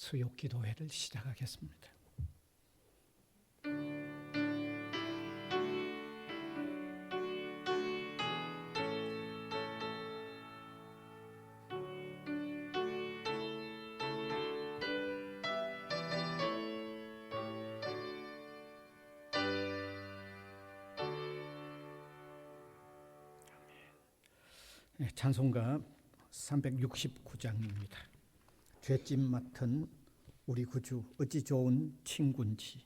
수요 기도회를 시작하겠습니다. 찬송가 369장입니다. 죄짐 맡은 우리 구주 어찌 좋은 친구인지.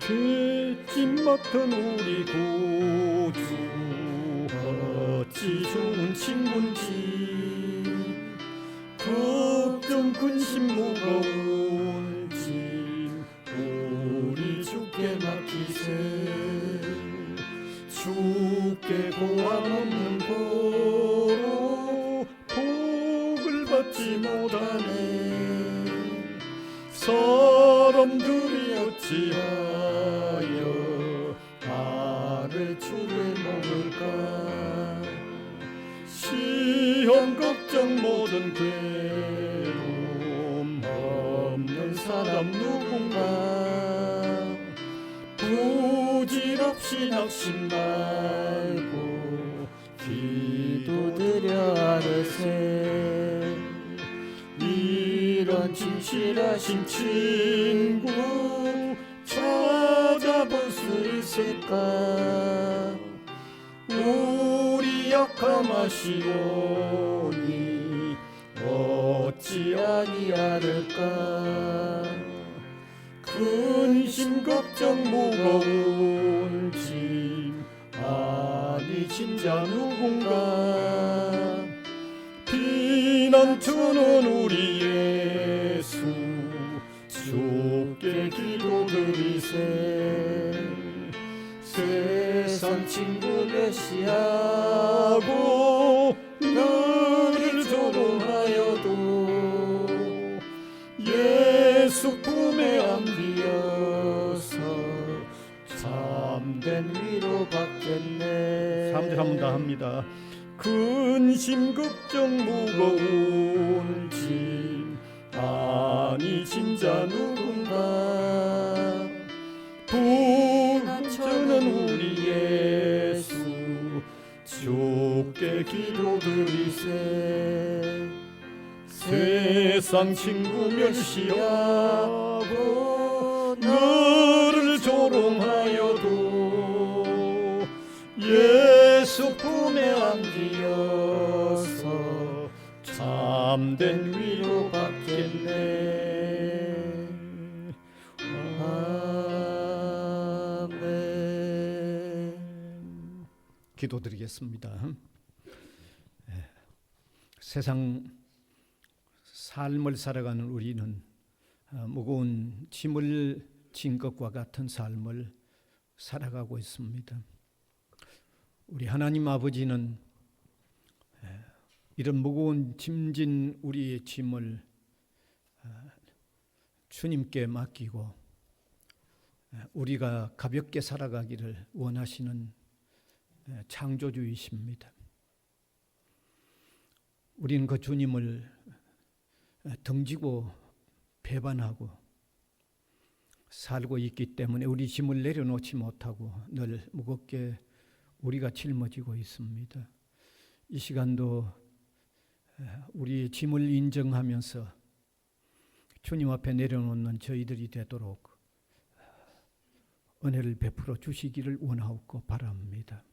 죄짐 맡은 우리 구주 어찌 좋은 친구인지, 걱정 근심 무거운 짐 우리 주께 맡기세. 주께 고함 없는 고로 복을 받지 못하네. 사람들이 어찌하여 나를 주를 먹을까. 시험 걱정 모든 괴로움 없는 사람 누군가. 부질없이 낙심 말고 기도드려 아뢰세. 이런 진실하신 친구 찾아볼 수 있을까. 우리 약함 아시오니 어찌 아니하를까. 근심 걱정 무거운 짐 아니 진짜 누군가. 피난처는 우리 예수 주께 기도드리세. 세상 친구 멸시하고 너를 조롱하여도 예수 품에 안기어서 참된 위로 받겠네. 3절 한 번 더 합니다. 근심 걱정 무거운 짐 아니 진짜 누군가. 부처는 우리 예수 주께 기도드리세. 세상 친구 멸시하고 너를 조롱하여도 예수 품에 안기어서 참된 위로 받겠네. 아멘. 기도드리겠습니다. 세상 삶을 살아가는 우리는 무거운 짐을 진 것과 같은 삶을 살아가고 있습니다. 우리 하나님 아버지는 이런 무거운 짐진 우리의 짐을 주님께 맡기고 우리가 가볍게 살아가기를 원하시는 창조주이십니다. 우리는 그 주님을 등지고 배반하고 살고 있기 때문에 우리 짐을 내려놓지 못하고 늘 무겁게 우리가 짊어지고 있습니다. 이 시간도 우리의 짐을 인정하면서 주님 앞에 내려놓는 저희들이 되도록 은혜를 베풀어 주시기를 원하옵고 바랍니다.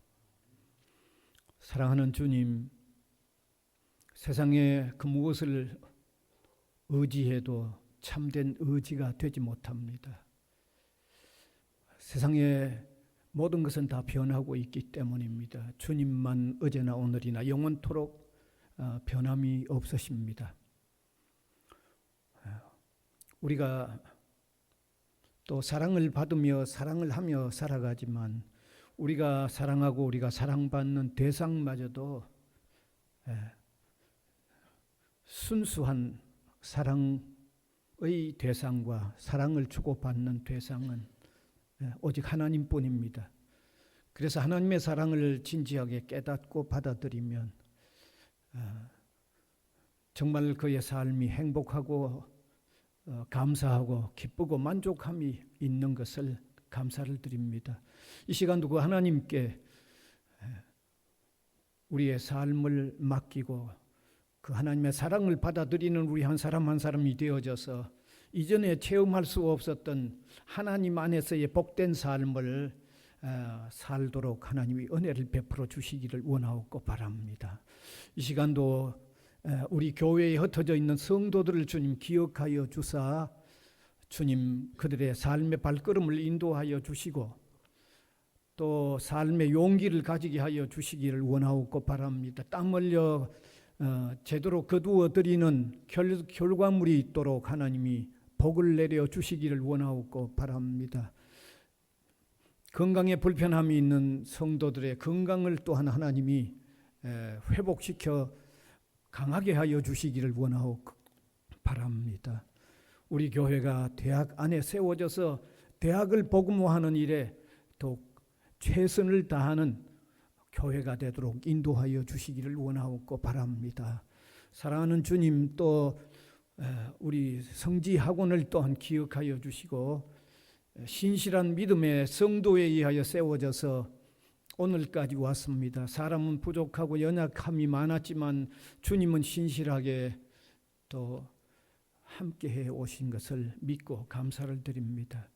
사랑하는 주님, 세상에 그 무엇을 의지해도 참된 의지가 되지 못합니다. 세상에 모든 것은 다 변하고 있기 때문입니다. 주님만 어제나 오늘이나 영원토록 변함이 없으십니다. 우리가 또 사랑을 받으며 사랑을 하며 살아가지만 우리가 사랑하고 우리가 사랑받는 대상마저도 순수한 사랑의 대상과 사랑을 주고받는 대상은 오직 하나님뿐입니다. 그래서 하나님의 사랑을 진지하게 깨닫고 받아들이면 정말 그의 삶이 행복하고 감사하고 기쁘고 만족함이 있는 것을 감사를 드립니다. 이 시간도 그 하나님께 우리의 삶을 맡기고 그 하나님의 사랑을 받아들이는 우리 한 사람 한 사람이 되어져서 이전에 체험할 수 없었던 하나님 안에서의 복된 삶을 살도록 하나님이 은혜를 베풀어 주시기를 원하옵고 바랍니다. 이 시간도 우리 교회에 흩어져 있는 성도들을 주님 기억하여 주사 주님 그들의 삶의 발걸음을 인도하여 주시고 또 삶의 용기를 가지게 하여 주시기를 원하옵고 바랍니다. 땀 흘려 제대로 거두어 드리는 결과물이 있도록 하나님이 복을 내려 주시기를 원하옵고 바랍니다. 건강에 불편함이 있는 성도들의 건강을 또한 하나님이 회복시켜 강하게 하여 주시기를 원하옵고 바랍니다. 우리 교회가 대학 안에 세워져서 대학을 복음화하는 일에 더욱 최선을 다하는 교회가 되도록 인도하여 주시기를 원하옵고 바랍니다. 사랑하는 주님, 또 우리 성지 학원을 또한 기억하여 주시고 신실한 믿음의 성도에 의하여 세워져서 오늘까지 왔습니다. 사람은 부족하고 연약함이 많았지만 주님은 신실하게 또 함께해 오신 것을 믿고 감사를 드립니다.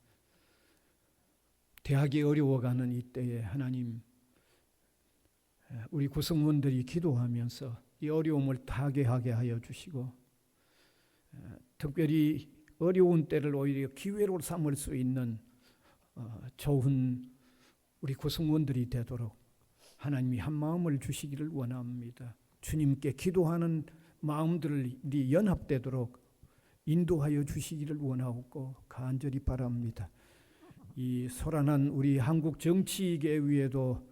대학이 어려워가는 이때에 하나님, 우리 구성원들이 기도하면서 이 어려움을 타개하게 하여 주시고 특별히 어려운 때를 오히려 기회로 삼을 수 있는 좋은 우리 구성원들이 되도록 하나님이 한 마음을 주시기를 원합니다. 주님께 기도하는 마음들이 연합되도록 인도하여 주시기를 원하고 간절히 바랍니다. 이 소란한 우리 한국 정치계 위에도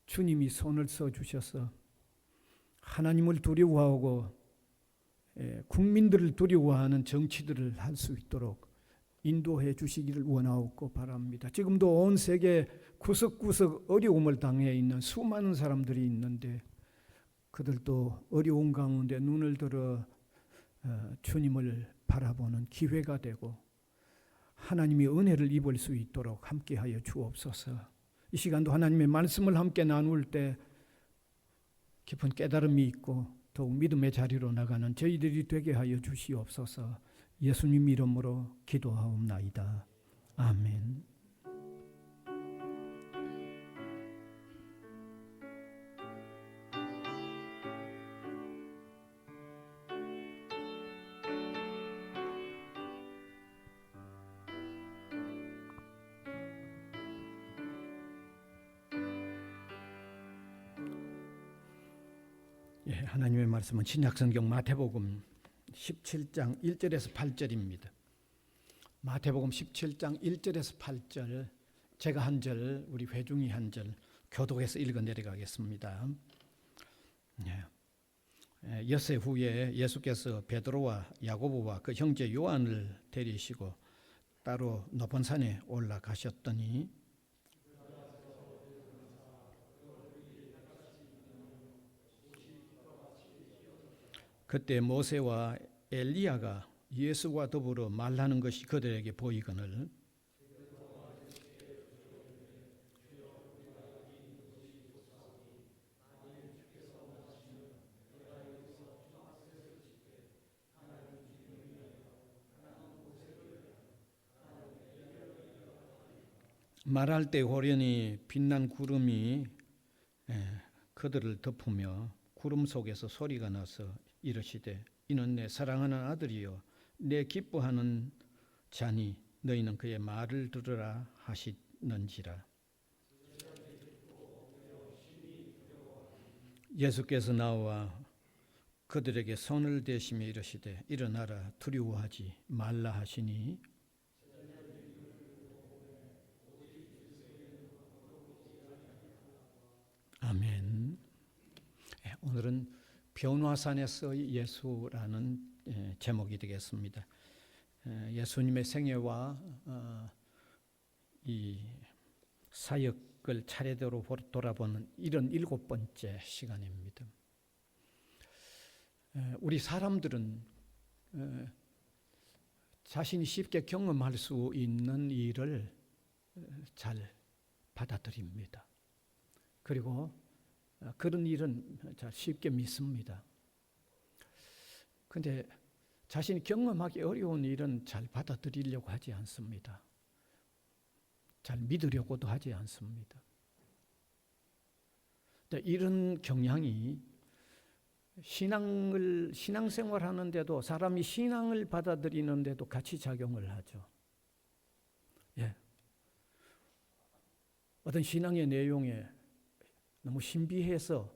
주님이 손을 써 주셔서 하나님을 두려워하고 국민들을 두려워하는 정치들을 할 수 있도록 인도해 주시기를 원하옵고 바랍니다. 지금도 온 세계 구석구석 어려움을 당해 있는 수많은 사람들이 있는데 그들도 어려운 가운데 눈을 들어 주님을 바라보는 기회가 되고 하나님의 은혜를 입을 수 있도록 함께하여 주옵소서. 이 시간도 하나님의 말씀을 함께 나눌 때 깊은 깨달음이 있고 더욱 믿음의 자리로 나가는 저희들이 되게 하여 주시옵소서. 예수님 이름으로 기도하옵나이다. 아멘. 하나님의 말씀은 신약성경 마태복음 17장 1절에서 8절입니다. 마태복음 17장 1절에서 8절, 제가 한 절, 우리 회중이 한 절 교독해서 읽어 내려가겠습니다. 엿새 후에 예수께서 베드로와 야고보와 그 형제 요한을 데리시고 따로 높은 산에 올라가셨더니 그때 모세와 엘리야가 예수와 더불어 말하는 것이 그들에게 보이거늘 말할 때 호련히 빛난 구름이 그들을 덮으며 구름 속에서 소리가 나서 이르시되 이는 내 사랑하는 아들이요 내 기뻐하는 자니 너희는 그의 말을 들으라 하시는지라. 예수께서 나와 그들에게 손을 대시며 이르시되 일어나라 두려워하지 말라 하시니 아멘. 오늘은 변화산에서의 예수라는 제목이 되겠습니다. 예수님의 생애와 이 사역을 차례대로 돌아보는 이런 7번째 시간입니다. 우리 사람들은 자신이 쉽게 경험할 수 있는 일을 잘 받아들입니다. 그리고 그런 일은 잘 쉽게 믿습니다. 그런데 자신이 경험하기 어려운 일은 잘 받아들이려고 하지 않습니다. 잘 믿으려고도 하지 않습니다. 이런 경향이 신앙생활 하는데도, 사람이 신앙을 받아들이는데도 같이 작용을 하죠. 예. 어떤 신앙의 내용에 너무 신비해서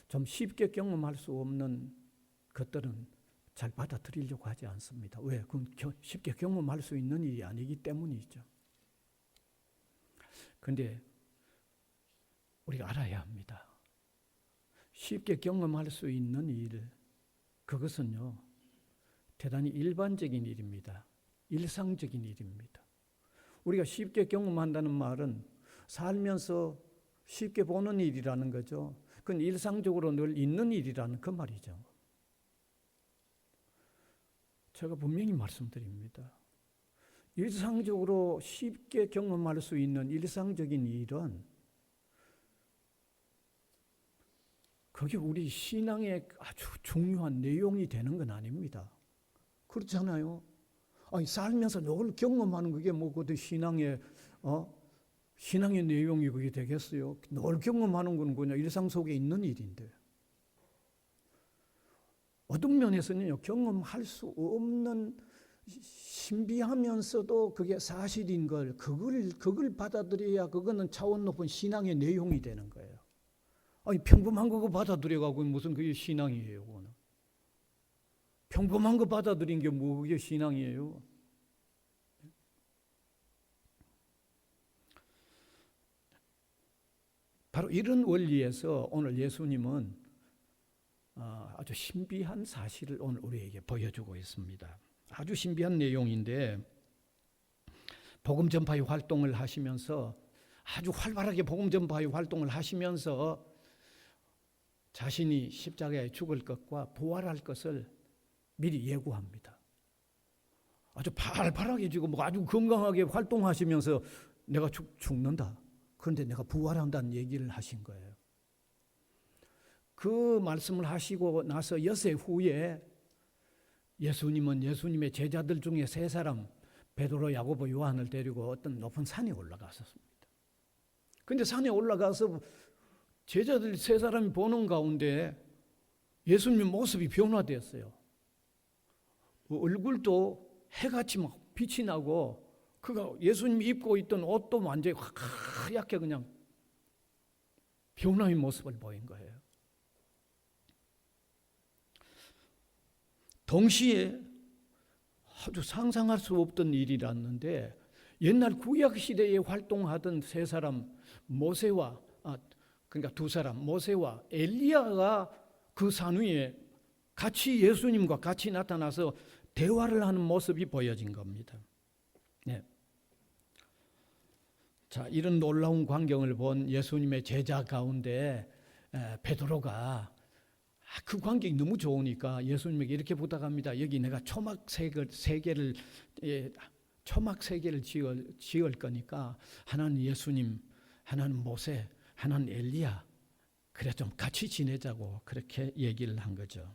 좀 쉽게 경험할 수 없는 것들은 잘 받아들이려고 하지 않습니다. 왜? 그건 쉽게 경험할 수 있는 일이 아니기 때문이죠. 그런데 우리가 알아야 합니다. 쉽게 경험할 수 있는 일, 그것은요, 대단히 일반적인 일입니다. 일상적인 일입니다. 우리가 쉽게 경험한다는 말은 살면서 쉽게 보는 일이라는 거죠. 그건 일상적으로 늘 있는 일이라는 그 말이죠. 제가 분명히 말씀드립니다. 일상적으로 쉽게 경험할 수 있는 일상적인 일은 그게 우리 신앙의 아주 중요한 내용이 되는 건 아닙니다. 그렇잖아요. 아니, 살면서 늘 경험하는 그게 뭐 그 신앙의 내용이 그게 되겠어요? 늘 경험하는 건 그냥 일상 속에 있는 일인데. 어떤 면에서는요, 경험할 수 없는 신비하면서도 그게 사실인 걸, 그걸 받아들여야 그거는 차원 높은 신앙의 내용이 되는 거예요. 아니, 평범한 거 받아들여가고 무슨 그게 신앙이에요, 그거는. 평범한 거 받아들인 게 뭐 그게 신앙이에요? 바로 이런 원리에서 오늘 예수님은 아주 신비한 사실을 오늘 우리에게 보여주고 있습니다. 아주 신비한 내용인데, 복음 전파의 활동을 하시면서, 아주 활발하게 복음 전파의 활동을 하시면서 자신이 십자가에 죽을 것과 부활할 것을 미리 예고합니다. 아주 발발하게 지금 아주 건강하게 활동하시면서 내가 죽는다. 그런데 내가 부활한다는 얘기를 하신 거예요. 그 말씀을 하시고 나서 엿새 후에 예수님은 예수님의 제자들 중에 3사람, 베드로, 야고보, 요한을 데리고 어떤 높은 산에 올라갔었습니다. 그런데 산에 올라가서 제자들 3사람이 보는 가운데 예수님의 모습이 변화되었어요. 얼굴도 해같이 막 빛이 나고, 그가 예수님이 입고 있던 옷도 완전히 하얗게 그냥 변화의 모습을 보인 거예요. 동시에 아주 상상할 수 없던 일이랐는데, 옛날 구약 시대에 활동하던 3사람, 모세와 그러니까 2사람, 모세와 엘리야가 그 산 위에 같이 예수님과 같이 나타나서 대화를 하는 모습이 보여진 겁니다. 네. 자, 이런 놀라운 광경을 본 예수님의 제자 가운데 베드로가 그 광경이 너무 좋으니까 예수님에게 이렇게 부탁합니다. 여기 내가 초막 3개를 지을 거니까 하나는 예수님, 하나는 모세, 하나는 엘리야, 그래 좀 같이 지내자고 그렇게 얘기를 한 거죠.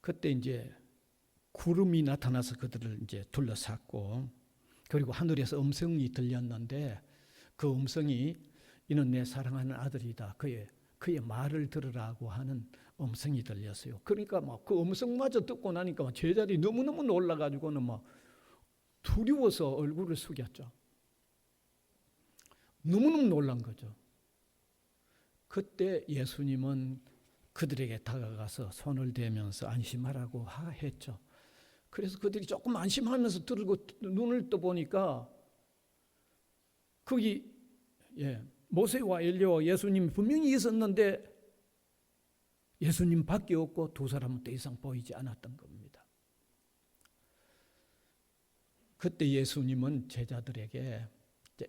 그때 이제 구름이 나타나서 그들을 이제 둘러쌌고, 그리고 하늘에서 음성이 들렸는데, 그 음성이 이는 내 사랑하는 아들이다, 그의 말을 들으라고 하는 음성이 들렸어요. 그러니까 막 그 음성마저 듣고 나니까 막 제자들이 너무너무 놀라가지고는 막 두려워서 얼굴을 숙였죠. 너무너무 놀란 거죠. 그때 예수님은 그들에게 다가가서 손을 대면서 안심하라고 했죠. 그래서 그들이 조금 안심하면서 들고 눈을 떠보니까 거기 모세와 엘리야와 예수님이 분명히 있었는데 예수님밖에 없고 두 사람은 더 이상 보이지 않았던 겁니다. 그때 예수님은 제자들에게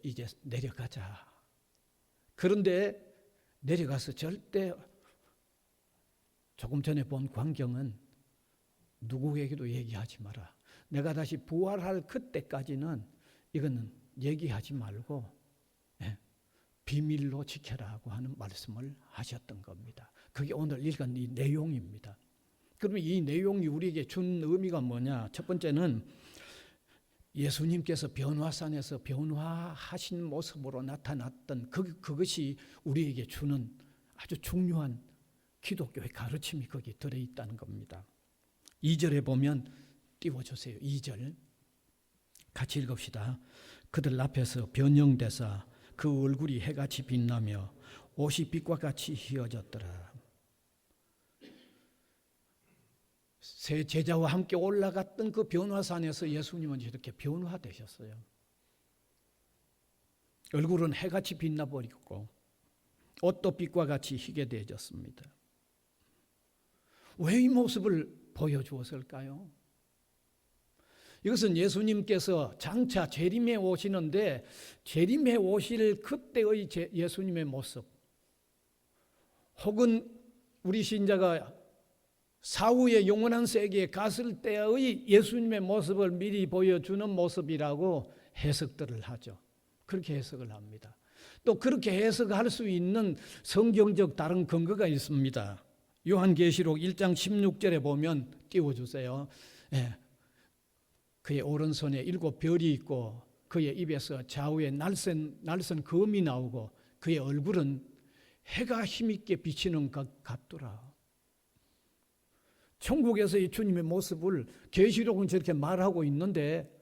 이제 내려가자. 그런데 내려가서 절대 조금 전에 본 광경은 누구에게도 얘기하지 마라. 내가 다시 부활할 그때까지는 이거는 얘기하지 말고 비밀로 지켜라고 하는 말씀을 하셨던 겁니다. 그게 오늘 읽은 이 내용입니다. 그러면 이 내용이 우리에게 준 의미가 뭐냐? 첫 번째는 예수님께서 변화산에서 변화하신 모습으로 나타났던 그것이 우리에게 주는 아주 중요한 기독교의 가르침이 거기에 들어있다는 겁니다. 2절에 보면 띄워주세요. 2절 같이 읽읍시다. 그들 앞에서 변형되사 그 얼굴이 해같이 빛나며 옷이 빛과 같이 휘어졌더라. 세 제자와 함께 올라갔던 그 변화산에서 예수님은 이렇게 변화되셨어요. 얼굴은 해같이 빛나버리고 옷도 빛과 같이 희게 되어졌습니다. 왜 이 모습을 보여주었을까요? 이것은 예수님께서 장차 재림에 오시는데 재림에 오실 그때의 예수님의 모습, 혹은 우리 신자가 사후의 영원한 세계에 갔을 때의 예수님의 모습을 미리 보여주는 모습이라고 해석들을 하죠. 그렇게 해석을 합니다. 또 그렇게 해석할 수 있는 성경적 다른 근거가 있습니다. 요한계시록 1장 16절에 보면 띄워주세요. 그의 오른손에 7별이 있고 그의 입에서 좌우에 날선 검이 나오고 그의 얼굴은 해가 힘있게 비치는 것 같더라. 천국에서의 주님의 모습을 계시록은 저렇게 말하고 있는데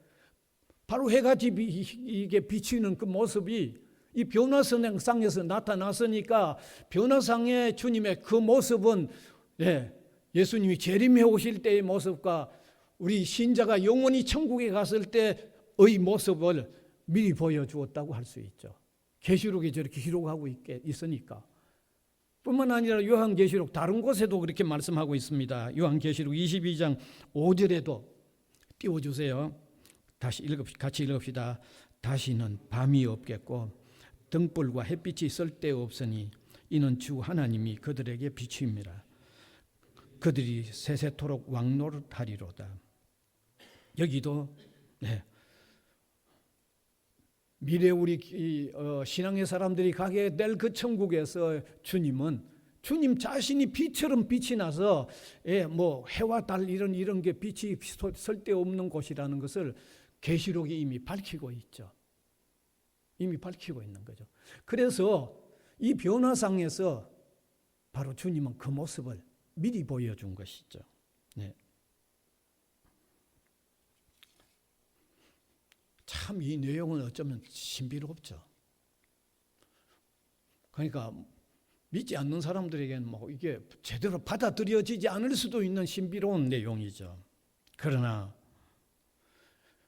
바로 해같이 이게 비치는 그 모습이 이 변화상에서 나타났으니까 변화상의 주님의 그 모습은 예수님이 재림해 오실 때의 모습과 우리 신자가 영원히 천국에 갔을 때의 모습을 미리 보여주었다고 할 수 있죠. 계시록에 저렇게 기록하고 있으니까. 뿐만 아니라 요한계시록 다른 곳에도 그렇게 말씀하고 있습니다. 요한계시록 22장 5절에도 띄워주세요. 같이 읽읍시다. 다시는 밤이 없겠고 등불과 햇빛이 쓸데없으니 이는 주 하나님이 그들에게 빛임이라. 그들이 세세토록 왕노릇하리로다. 여기도 미래 우리 신앙의 사람들이 가게 될 그 천국에서 주님 자신이 빛처럼 빛이 나서 뭐 해와 달 이런 게 빛이 쓸데없는 곳이라는 것을 계시록이 이미 밝히고 있죠. 이미 밝히고 있는 거죠. 그래서 이 변화상에서 바로 주님은 그 모습을 미리 보여준 것이죠. 참 이 내용은 어쩌면 신비롭죠. 그러니까 믿지 않는 사람들에게는 뭐 이게 제대로 받아들여지지 않을 수도 있는 신비로운 내용이죠. 그러나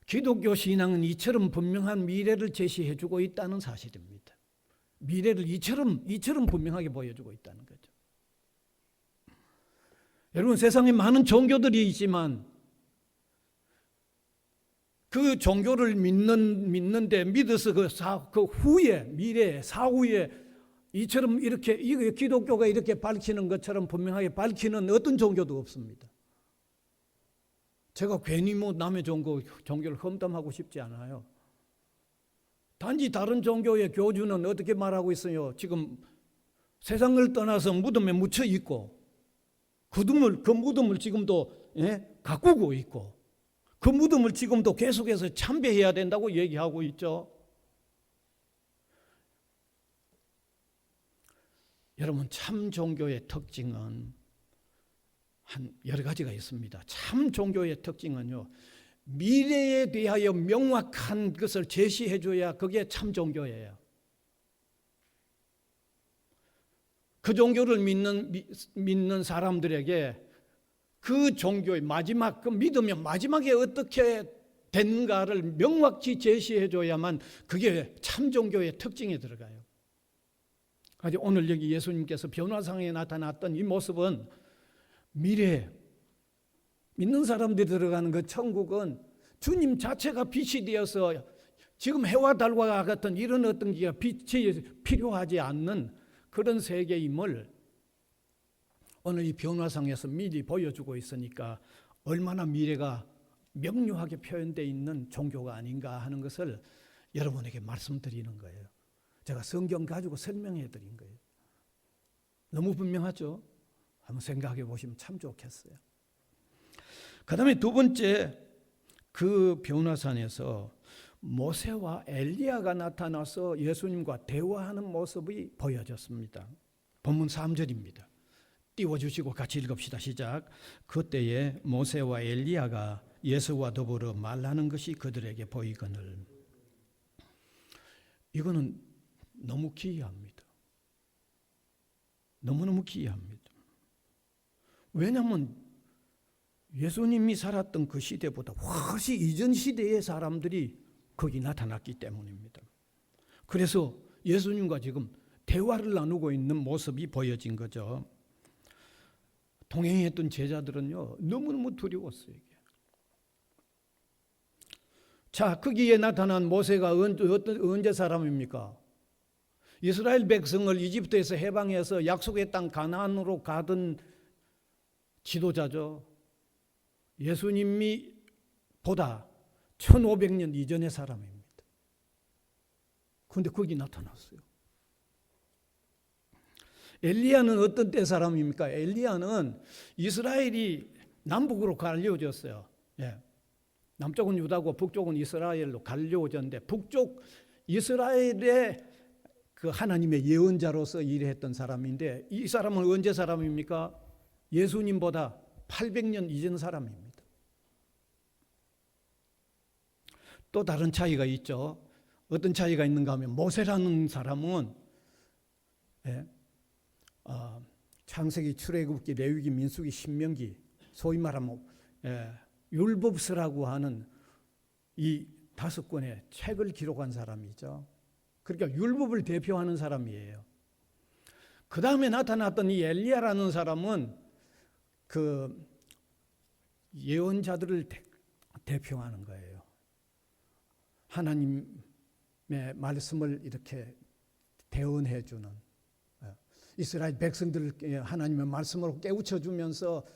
기독교 신앙은 이처럼 분명한 미래를 제시해주고 있다는 사실입니다. 미래를 이처럼 분명하게 보여주고 있다는 거죠. 여러분, 세상에 많은 종교들이 있지만 그 종교를 믿는데 믿어서 그 후에 미래 사후에 이처럼 이렇게 기독교가 이렇게 밝히는 것처럼 분명하게 밝히는 어떤 종교도 없습니다. 제가 괜히 뭐 남의 종교를 험담하고 싶지 않아요. 단지 다른 종교의 교주는 어떻게 말하고 있어요? 지금 세상을 떠나서 무덤에 묻혀 있고 그 무덤을 지금도 가꾸고 있고 그 무덤을 지금도 계속해서 참배해야 된다고 얘기하고 있죠. 여러분, 참 종교의 특징은 여러 가지가 있습니다. 참 종교의 특징은요, 미래에 대하여 명확한 것을 제시해줘야 그게 참 종교예요. 그 종교를 믿는 사람들에게 그 종교의 마지막, 그 믿으면 마지막에 어떻게 되는가를 명확히 제시해줘야만 그게 참 종교의 특징에 들어가요. 그래서 오늘 여기 예수님께서 변화상에 나타났던 이 모습은 미래 믿는 사람들이 들어가는 그 천국은 주님 자체가 빛이 되어서 지금 해와 달과 같은 이런 어떤 게 빛이 필요하지 않는 그런 세계임을 오늘 이 변화상에서 미리 보여주고 있으니까 얼마나 미래가 명료하게 표현되어 있는 종교가 아닌가 하는 것을 여러분에게 말씀드리는 거예요. 제가 성경 가지고 설명해 드린 거예요. 너무 분명하죠? 한번 생각해 보시면 참 좋겠어요. 그 다음에 두 번째, 그 변화산에서 모세와 엘리야가 나타나서 예수님과 대화하는 모습이 보여졌습니다. 본문 3절입니다. 띄워주시고 같이 읽읍시다. 시작. 그때에 모세와 엘리야가 예수와 더불어 말하는 것이 그들에게 보이거늘. 이거는 너무 기이합니다. 너무너무 기이합니다. 왜냐하면 예수님이 살았던 그 시대보다 훨씬 이전 시대의 사람들이 거기 나타났기 때문입니다. 그래서 예수님과 지금 대화를 나누고 있는 모습이 보여진 거죠. 동행했던 제자들은요, 너무너무 두려웠어요. 이게. 자, 거기에 나타난 모세가 언제 사람입니까? 이스라엘 백성을 이집트에서 해방해서 약속의 땅 가나안으로 가던 지도자죠. 예수님이 보다 1500년 이전의 사람입니다. 그런데 거기 나타났어요. 엘리야는 어떤 때 사람입니까? 엘리야는 이스라엘이 남북으로 갈려졌어요. 예. 남쪽은 유다고 북쪽은 이스라엘로 갈려졌는데 북쪽 이스라엘의 그 하나님의 예언자로서 일했던 사람인데 이 사람은 언제 사람입니까? 예수님보다 800년 이전 사람입니다. 또 다른 차이가 있죠. 어떤 차이가 있는가 하면 모세라는 사람은 창세기, 출애굽기, 레위기, 민수기, 신명기, 소위 말하면 율법서라고 하는 이 5권의 책을 기록한 사람이죠. 그러니까 율법을 대표하는 사람이에요. 그 다음에 나타났던 이 엘리야라는 사람은 그 예언자들을 대표하는 거예요. 하나님의 말씀을 이렇게 대언해 주는, 이스라엘 백성들을 하나님의 말씀으로 깨우쳐주면서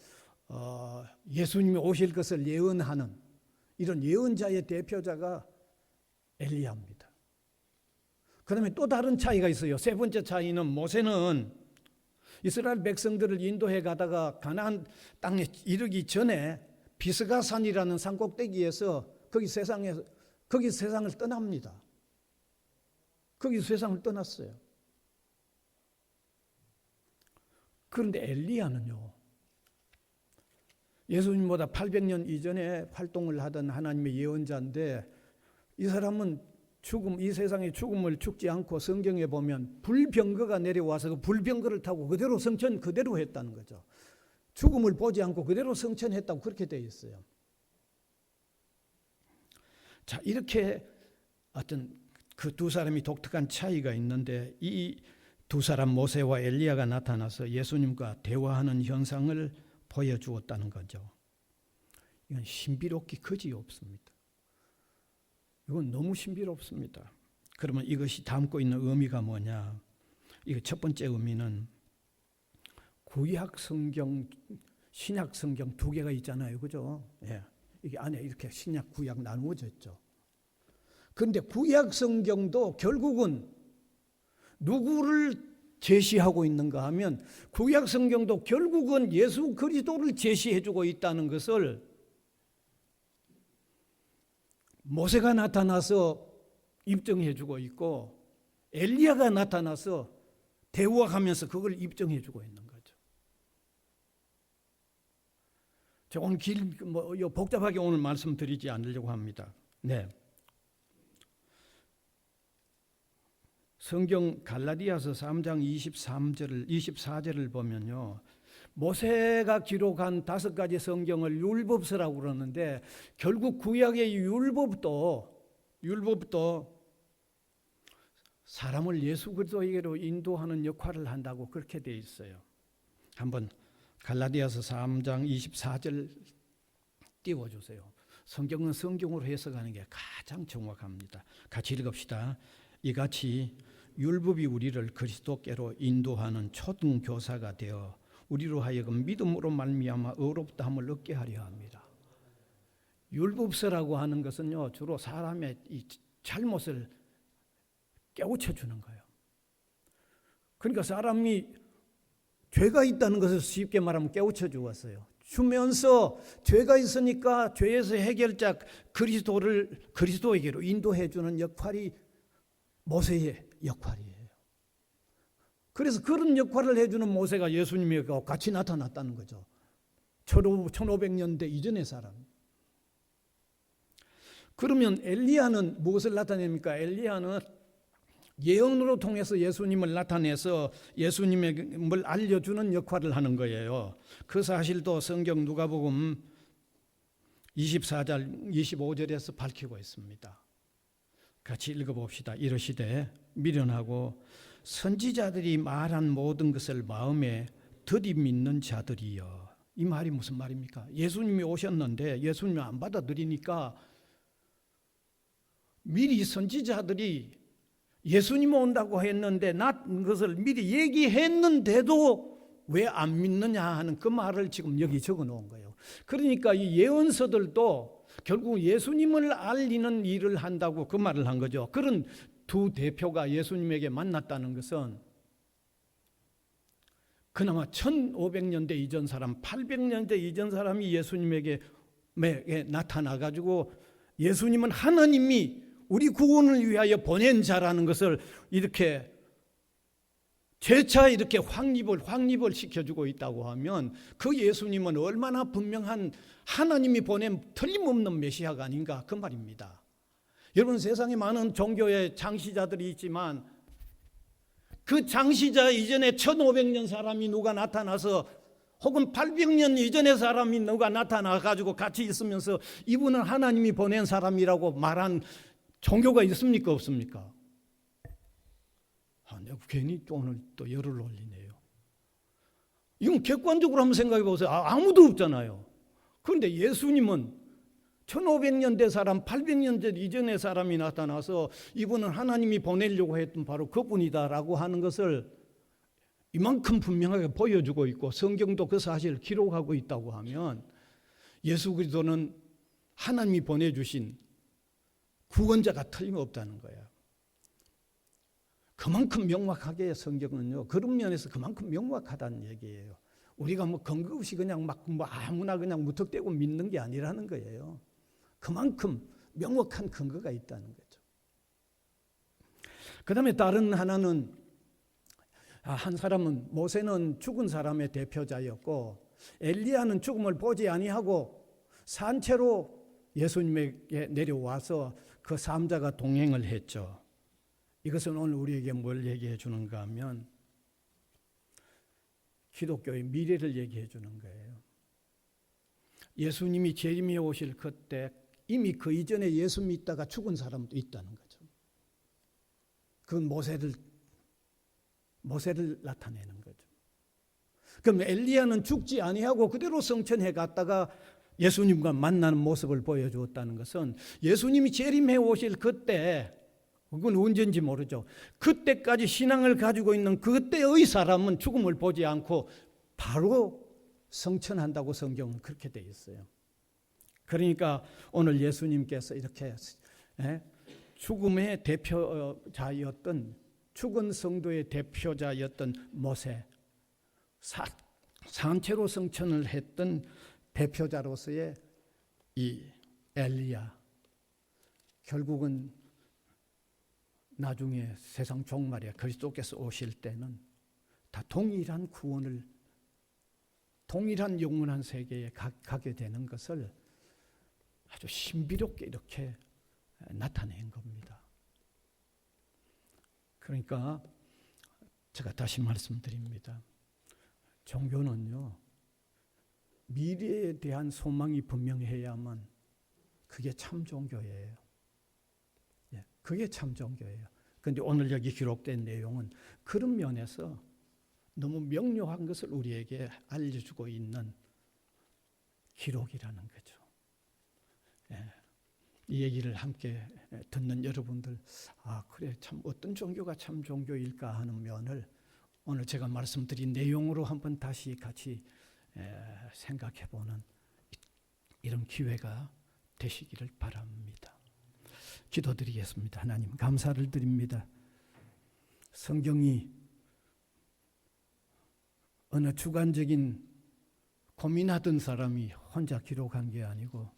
예수님이 오실 것을 예언하는 이런 예언자의 대표자가 엘리야입니다. 그 다음에 또 다른 차이가 있어요. 세 번째 차이는 모세는 이스라엘 백성들을 인도해 가다가 가나안 땅에 이르기 전에 비스가산이라는 산 꼭대기에서 거기 세상을 떠납니다. 거기 세상을 떠났어요. 그런데 엘리야는요, 예수님보다 800년 이전에 활동을 하던 하나님의 예언자인데 이 사람은 이 세상의 죽음을 죽지 않고 성경에 보면 불병거가 내려와서 그 불병거를 타고 그대로 성천 그대로 했다는 거죠. 죽음을 보지 않고 그대로 성천했다고 그렇게 되어 있어요. 자, 이렇게 어떤 그 두 사람이 독특한 차이가 있는데 이 두 사람 모세와 엘리야가 나타나서 예수님과 대화하는 현상을 보여주었다는 거죠. 이건 신비롭기 그지없습니다. 이건 너무 신비롭습니다. 그러면 이것이 담고 있는 의미가 뭐냐? 이거 첫 번째 의미는 구약 성경, 신약 성경 두 개가 있잖아요. 그죠? 예. 이게 안에 이렇게 신약, 구약 나누어져 있죠. 그런데 구약 성경도 결국은 누구를 제시하고 있는가 하면 구약 성경도 결국은 예수 그리스도를 제시해주고 있다는 것을 모세가 나타나서 입증해주고 있고 엘리야가 나타나서 대화하면서 그걸 입증해주고 있는 거죠. 제가 오늘 복잡하게 오늘 말씀드리지 않으려고 합니다. 네. 성경 갈라디아서 3장 24절을 보면요. 모세가 기록한 5가지 성경을 율법서라고 그러는데 결국 구약의 율법도 사람을 예수 그리스도에게로 인도하는 역할을 한다고 그렇게 되어 있어요. 한번 갈라디아서 3장 24절 띄워주세요. 성경은 성경으로 해석하는 게 가장 정확합니다. 같이 읽읍시다. 이같이 율법이 우리를 그리스도께로 인도하는 초등교사가 되어 우리로 하여금 믿음으로 말미암아 의롭다함을 얻게 하려 합니다. 율법서라고 하는 것은요, 주로 사람의 이 잘못을 깨우쳐 주는 거예요. 그러니까 사람이 죄가 있다는 것을 쉽게 말하면 깨우쳐 주었어요. 주면서 죄가 있으니까 죄에서 해결자 그리스도에게로 인도해 주는 역할이 모세의 역할이에요. 그래서 그런 역할을 해주는 모세가 예수님과 같이 나타났다는 거죠. 1500년대 이전의 사람. 그러면 엘리야는 무엇을 나타냅니까? 엘리야는 예언으로 통해서 예수님을 나타내서 예수님을 알려주는 역할을 하는 거예요. 그 사실도 성경 누가복음 24절 25절에서 밝히고 있습니다. 같이 읽어봅시다. 이르시되 미련하고 선지자들이 말한 모든 것을 마음에 들이 믿는 자들이여. 이 말이 무슨 말입니까? 예수님이 오셨는데 예수님이 안 받아들이니까 미리 선지자들이 예수님 온다고 했는데 그것을 미리 얘기했는데도 왜 안 믿느냐 하는 그 말을 지금 여기 적어 놓은 거예요. 그러니까 이 예언서들도 결국 예수님을 알리는 일을 한다고 그 말을 한 거죠. 그런 두 대표가 예수님에게 만났다는 것은 그나마 1500년대 이전 사람, 800년대 이전 사람이 예수님에게 나타나가지고 예수님은 하나님이 우리 구원을 위하여 보낸 자라는 것을 이렇게 재차 이렇게 확립을 시켜주고 있다고 하면 그 예수님은 얼마나 분명한 하나님이 보낸 틀림없는 메시아가 아닌가 그 말입니다. 여러분, 세상에 많은 종교의 장시자들이 있지만 그 장시자 이전에 1500년 사람이 누가 나타나서 혹은 800년 이전의 사람이 누가 나타나가지고 같이 있으면서 이분은 하나님이 보낸 사람이라고 말한 종교가 있습니까? 없습니까? 내가 괜히 오늘 또 열을 올리네요. 이건 객관적으로 한번 생각해 보세요. 아무도 없잖아요. 그런데 예수님은 1500년대 사람, 800년대 이전의 사람이 나타나서 이분은 하나님이 보내려고 했던 바로 그분이다라고 하는 것을 이만큼 분명하게 보여주고 있고 성경도 그 사실을 기록하고 있다고 하면 예수 그리스도는 하나님이 보내주신 구원자가 틀림없다는 거예요. 그만큼 명확하게 성경은요, 그런 면에서 그만큼 명확하다는 얘기예요. 우리가 뭐 근거 없이 그냥 뭐 아무나 그냥 무턱대고 믿는 게 아니라는 거예요. 그만큼 명확한 근거가 있다는 거죠. 그 다음에 다른 하나는 한 사람은 모세는 죽은 사람의 대표자였고 엘리야는 죽음을 보지 아니하고 산채로 예수님에게 내려와서 그 삼자가 동행을 했죠. 이것은 오늘 우리에게 뭘 얘기해 주는가 하면 기독교의 미래를 얘기해 주는 거예요. 예수님이 재림에 오실 그때 이미 그 이전에 예수 믿다가 죽은 사람도 있다는 거죠. 그건 모세를 나타내는 거죠. 그럼 엘리야는 죽지 아니하고 그대로 성천에 갔다가 예수님과 만나는 모습을 보여주었다는 것은 예수님이 재림해 오실 그때, 그건 언제인지 모르죠. 그때까지 신앙을 가지고 있는 그때의 사람은 죽음을 보지 않고 바로 성천한다고 성경은 그렇게 되어 있어요. 그러니까 오늘 예수님께서 이렇게 죽음의 대표자였던, 죽은 성도의 대표자였던 모세, 산채로 성천을 했던 대표자로서의 이 엘리야, 결국은 나중에 세상 종말에 그리스도께서 오실 때는 다 동일한 구원을, 동일한 영원한 세계에 가게 되는 것을 아주 신비롭게 이렇게 나타낸 겁니다. 그러니까 제가 다시 말씀드립니다. 종교는요, 미래에 대한 소망이 분명해야만 그게 참 종교예요. 그게 참 종교예요. 그런데 오늘 여기 기록된 내용은 그런 면에서 너무 명료한 것을 우리에게 알려주고 있는 기록이라는 거죠. 이 얘기를 함께 듣는 여러분들, 그래, 참 어떤 종교가 참 종교일까 하는 면을 오늘 제가 말씀드린 내용으로 한번 다시 같이 생각해보는 이런 기회가 되시기를 바랍니다. 기도드리겠습니다. 하나님, 감사를 드립니다. 성경이 어느 주관적인 고민하던 사람이 혼자 기록한 게 아니고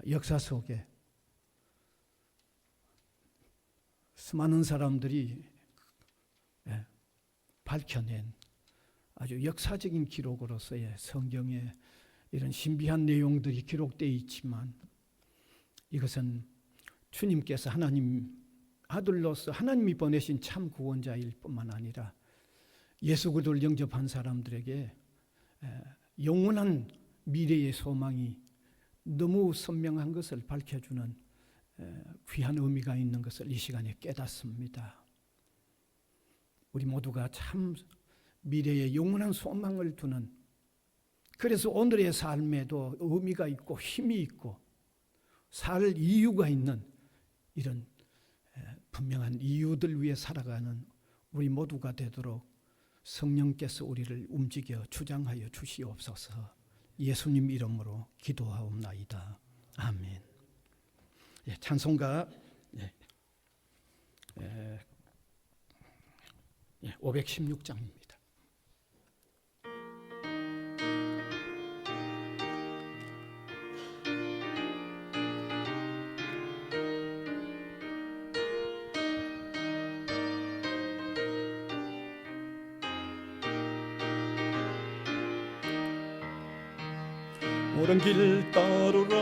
역사 속에 수많은 사람들이 밝혀낸 아주 역사적인 기록으로서의 성경에 이런 신비한 내용들이 기록되어 있지만, 이것은 주님께서 하나님 아들로서 하나님이 보내신 참 구원자일 뿐만 아니라 예수 그리스도를 영접한 사람들에게 영원한 미래의 소망이 너무 선명한 것을 밝혀주는 귀한 의미가 있는 것을 이 시간에 깨닫습니다. 우리 모두가 참 미래에 영원한 소망을 두는, 그래서 오늘의 삶에도 의미가 있고 힘이 있고 살 이유가 있는 이런 분명한 이유들 위해 살아가는 우리 모두가 되도록 성령께서 우리를 움직여 주장하여 주시옵소서. 예수님 이름으로 기도하옵나이다. 아멘. 찬송가 516장입니다. 옳은 길 따르라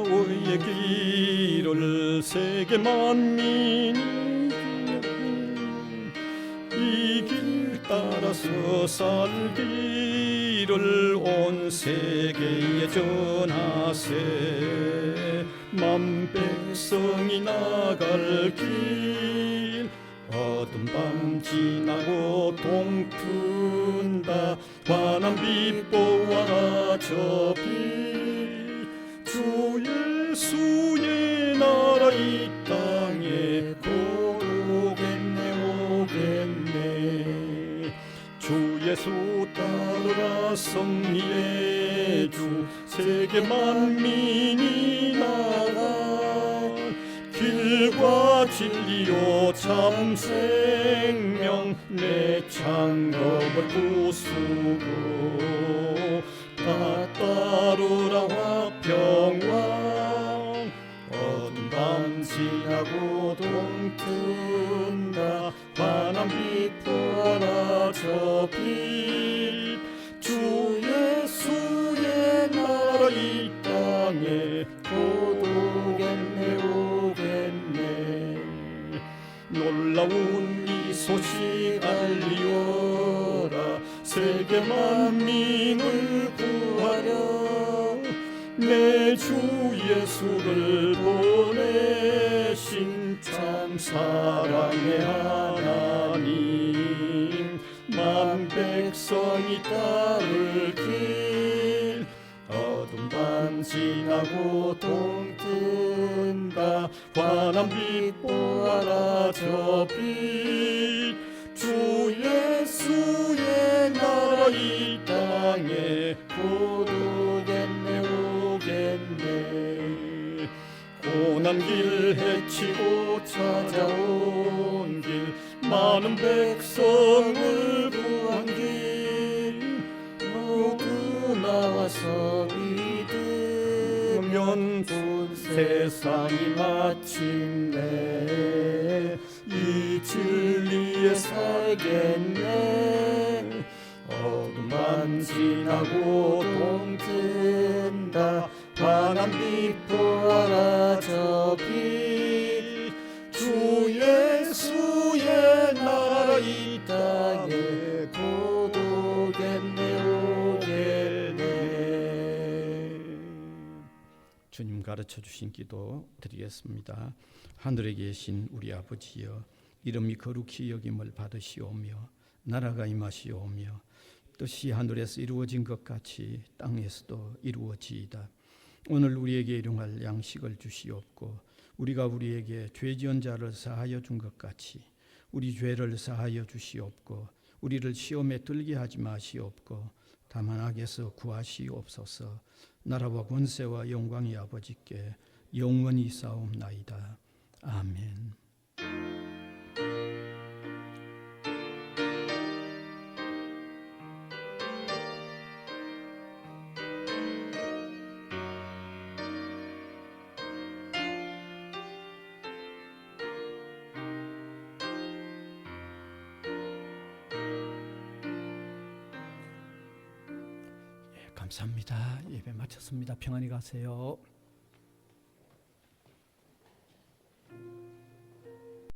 의의 길을 세계 만민이 이 길 따라서 살기를 온 세계에 전하세. 만 백성이 나갈 길 어둠 밤 지나고 동튼다. 환한 빛 보아라 저 빛. 주 예수의 나라 이 땅에 곧 오겠네 오겠네. 주 예수 따르라 승리의 주. 세계 만민이 나가 길과 진리요 참 생명. 내 창검을 부수고 다 따르라 화평왕. 어둠 밤 지나고 동튼다. 환한 빛 보아라 저 빛. 주 예수의 나라 이 땅에 곧 오겠네 오겠네. 놀라운 이 소식 알리오라. 세계 만민을 구하려 내 주 예수를 보내신 참 사랑의 하나님. 만 백성이 따를 길 어둠 밤 지나고 동튼다. 환한 빛 보아라 저 빛. 주 예수의 나라 이 땅에 곧 오겠네 오겠네. 고난 길 헤치고 찾아온 길 많은 백성을 구한 길 모두 나와서 믿으면 온 세상이 마침내 이 진리에 살겠네. 어둠만 지나고 동튼다. 환한 빛 보아라 저 빛. 주 예수의 나라 이 땅에 곧 오겠네 오겠네. 주님 가르쳐 주신 기도 드리겠습니다. 하늘에 계신 우리 아버지여, 이름이 거룩히 여김을 받으시오며 나라가 임하시오며 뜻이 하늘에서 이루어진 것 같이 땅에서도 이루어지이다. 오늘 우리에게 일용할 양식을 주시옵고 우리가 우리에게 죄 지은 자를 사하여 준 것 같이 우리 죄를 사하여 주시옵고 우리를 시험에 들게 하지 마시옵고 다만 악에서 구하시옵소서. 나라와 권세와 영광이 아버지께 영원히 싸움나이다. 아멘. 감사합니다. 예배 마쳤습니다. 평안히 가세요.